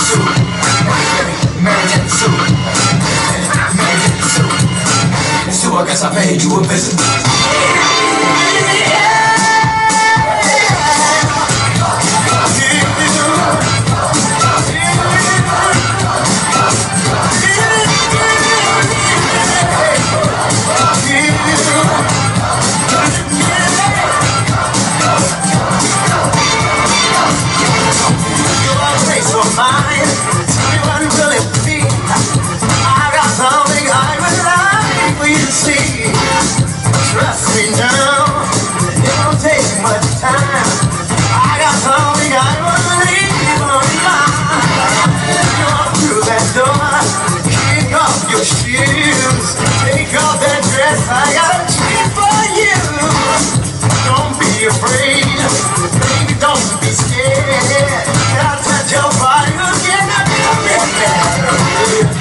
Sue, Mary Jane Sue, Mary Jane Sue. Sue, I guess I paid you a visit. Trust me now, it won't take much time. I got something I wanna leave on mine. Walk through that door, kick off your shoes, take off that dress, I got a treat for you. Don't be afraid, baby, don't be scared. I'll touch your body again, I'll be ready.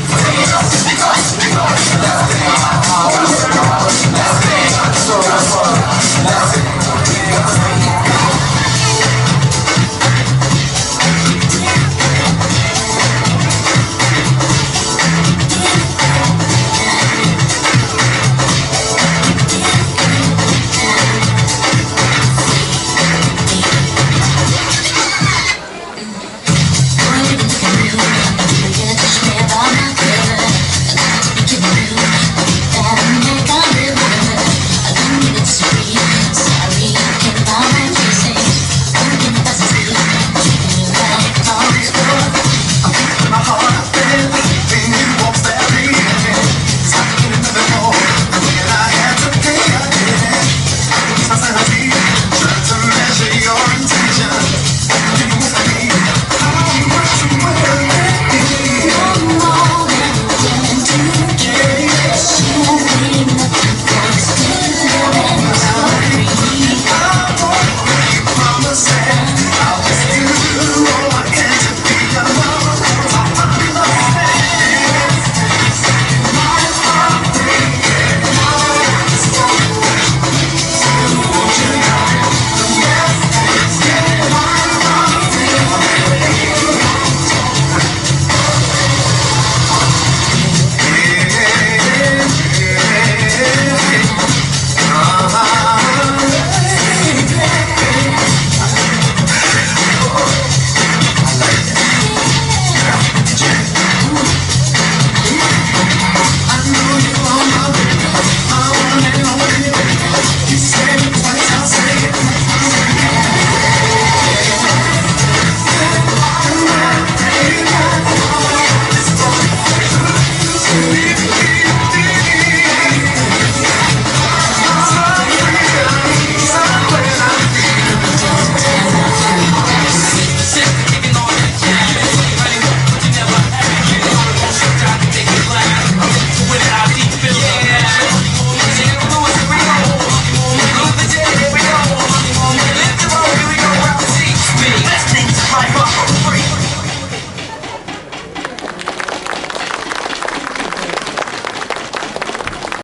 Leave